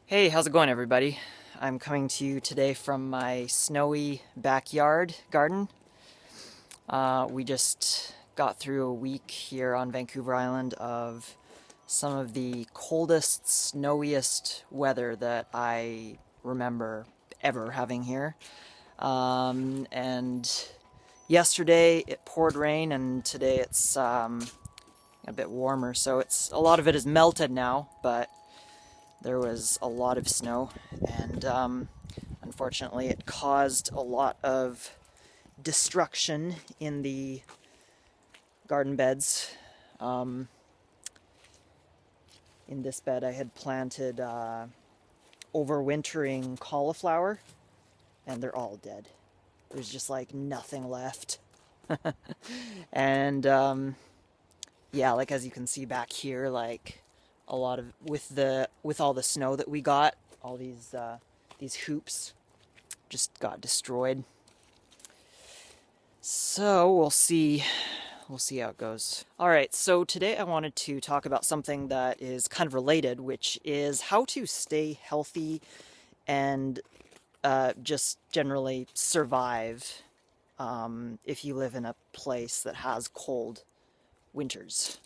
Hey, how's it going, everybody? I'm coming to you today from my snowy backyard garden. We just got through a week here on Vancouver Island of some of the coldest, snowiest weather that I remember ever having here. And yesterday it poured rain, and today it's a bit warmer, so a lot of it is melted now, but there was a lot of snow, and unfortunately it caused a lot of destruction in the garden beds. In this bed I had planted overwintering cauliflower, and they're all dead. There's just like nothing left. And yeah, like as you can see back here, like a lot of with all the snow that we got, all these hoops just got destroyed. So we'll see how it goes. All right, so today I wanted to talk about something that is kind of related, which is how to stay healthy and just generally survive if you live in a place that has cold winters.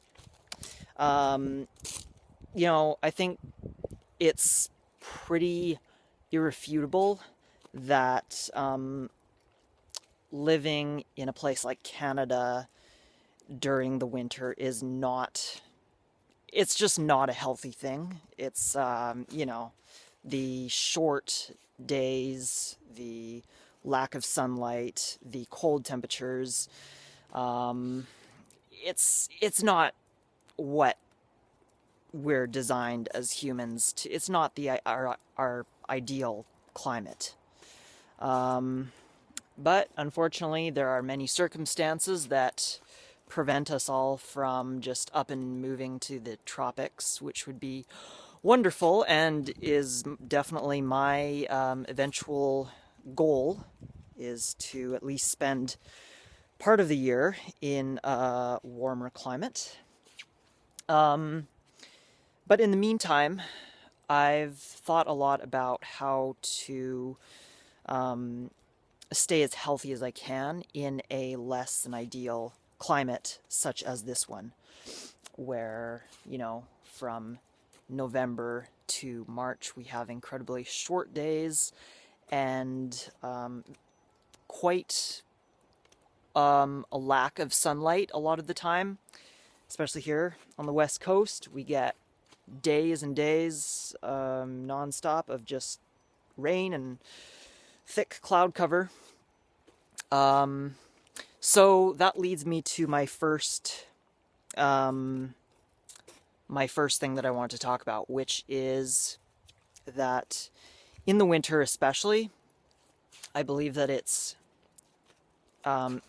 I think it's pretty irrefutable that living in a place like Canada during the winter is it's just not a healthy thing. It's, the short days, the lack of sunlight, the cold temperatures. It's not what we're designed as humans to. It's not our ideal climate. But unfortunately, there are many circumstances that prevent us all from just up and moving to the tropics, which would be wonderful and is definitely my eventual goal, is to at least spend part of the year in a warmer climate. But in the meantime, I've thought a lot about how to stay as healthy as I can in a less than ideal climate such as this one, where, from November to March we have incredibly short days and quite a lack of sunlight a lot of the time, especially here on the West Coast. We get days and days nonstop of just rain and thick cloud cover. So that leads me to my first thing that I want to talk about, which is that in the winter especially, I believe that it's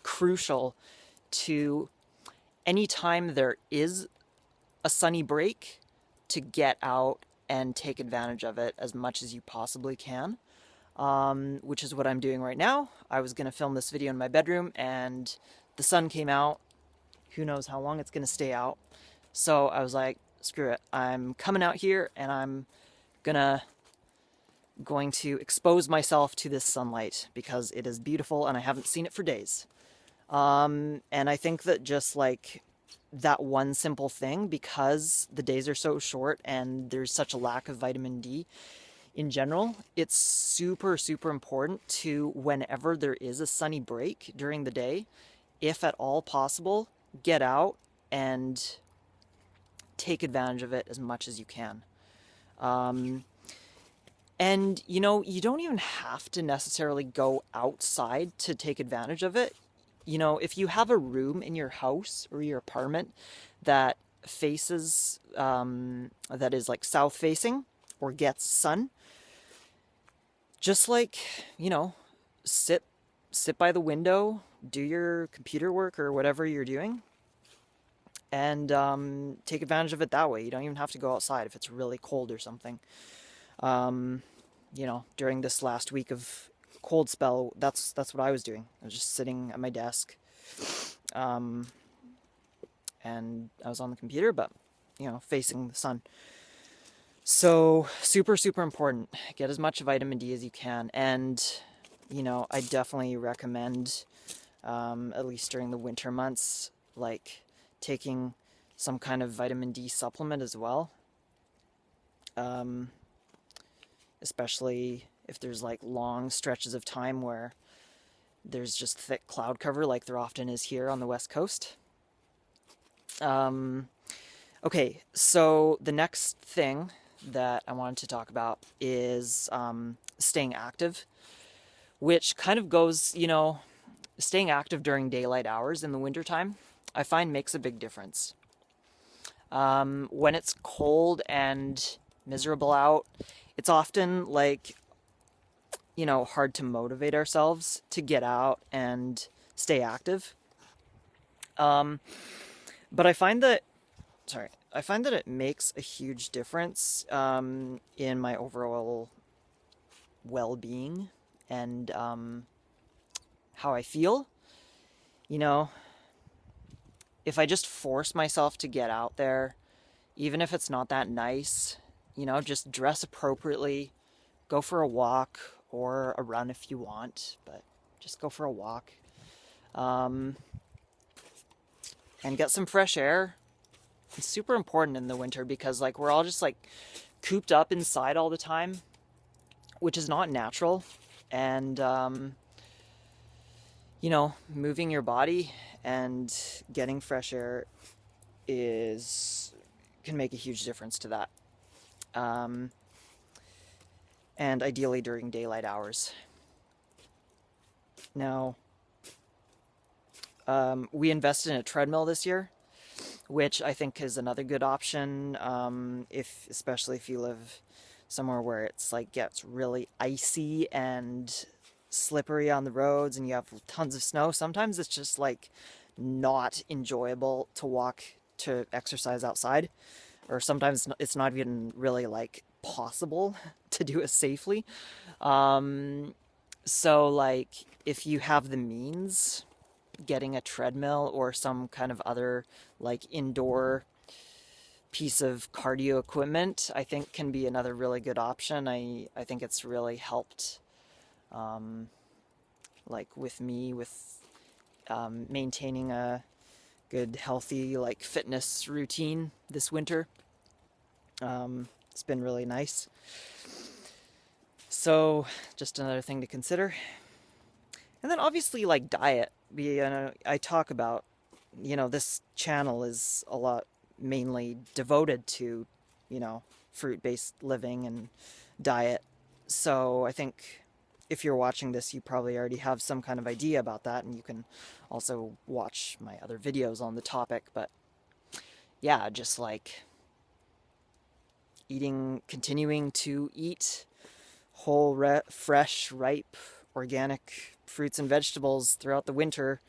crucial to, anytime there is a sunny break, to get out and take advantage of it as much as you possibly can, which is what I'm doing right now. I was going to film this video in my bedroom, and the sun came out. Who knows how long it's going to stay out. So I was like, screw it. I'm coming out here, and I'm going to expose myself to this sunlight because it is beautiful, and I haven't seen it for days. And I think that just like that one simple thing, because the days are so short and there's such a lack of vitamin D in general, it's super, super important to, whenever there is a sunny break during the day, if at all possible, get out and take advantage of it as much as you can. And, you don't even have to necessarily go outside to take advantage of it. If you have a room in your house or your apartment that faces, that is like south facing or gets sun, just like, sit by the window, do your computer work or whatever you're doing, and take advantage of it that way. You don't even have to go outside if it's really cold or something. During this last week of cold spell, that's what I was doing. I was just sitting at my desk, and I was on the computer, but facing the sun. So super, super important. Get as much vitamin D as you can. And, I definitely recommend, at least during the winter months, like taking some kind of vitamin D supplement as well. Especially if there's like long stretches of time where there's just thick cloud cover like there often is here on the West Coast. Okay, so the next thing that I wanted to talk about is staying active, which kind of goes, staying active during daylight hours in the wintertime, I find makes a big difference. When it's cold and miserable out, it's often like, hard to motivate ourselves to get out and stay active. But I find that it makes a huge difference in my overall well-being and how I feel. If I just force myself to get out there, even if it's not that nice, just dress appropriately, go for a walk or a run if you want, but just go for a walk. And get some fresh air. It's super important in the winter because like we're all just like cooped up inside all the time, which is not natural. And moving your body and getting fresh air can make a huge difference to that. And ideally during daylight hours. Now, we invested in a treadmill this year, which I think is another good option, especially if you live somewhere where it's like gets really icy and slippery on the roads and you have tons of snow. Sometimes it's just like not enjoyable to exercise outside, or sometimes it's not even really like possible to do it safely. So like if you have the means, getting a treadmill or some kind of other like indoor piece of cardio equipment, I think can be another really good option. I think it's really helped like with me with maintaining a good healthy like fitness routine this winter. It's been really nice. So just another thing to consider. And then obviously like diet. I talk about, this channel is a lot mainly devoted to, fruit-based living and diet. So I think if you're watching this, you probably already have some kind of idea about that, and you can also watch my other videos on the topic. But yeah, just like continuing to eat whole, fresh, ripe, organic fruits and vegetables throughout the winter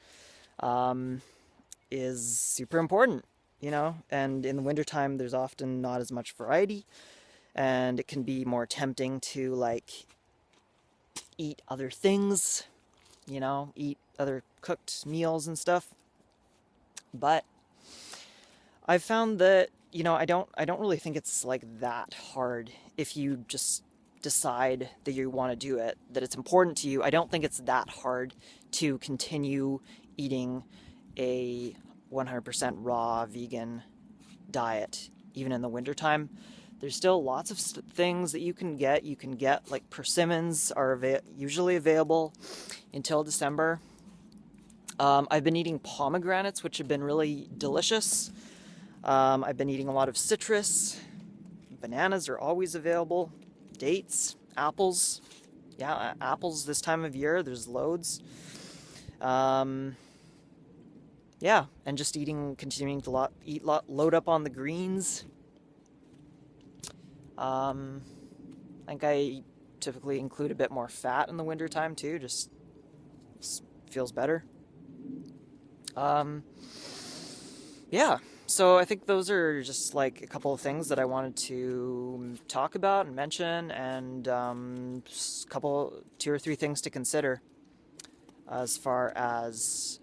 is super important, and in the wintertime there's often not as much variety and it can be more tempting to like eat other things, eat other cooked meals and stuff. But I've found that, I don't really think it's like that hard if you just decide that you want to do it, that it's important to you. I don't think it's that hard to continue eating a 100% raw vegan diet, even in the wintertime. There's still lots of things that you can get. You can get like persimmons are usually available until December. I've been eating pomegranates, which have been really delicious. I've been eating a lot of citrus. Bananas are always available. Dates, apples. Yeah, apples this time of year, there's loads. Yeah, and just continuing to load up on the greens. I think I typically include a bit more fat in the wintertime too, just feels better. Yeah, so I think those are just like a couple of things that I wanted to talk about and mention, and 2 or 3 things to consider as far as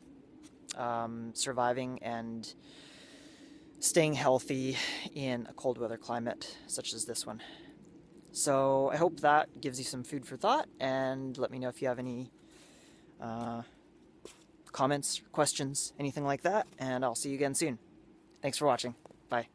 surviving and staying healthy in a cold weather climate such as this one. So I hope that gives you some food for thought, and let me know if you have any comments, questions, anything like that, and I'll see you again soon. Thanks for watching. Bye.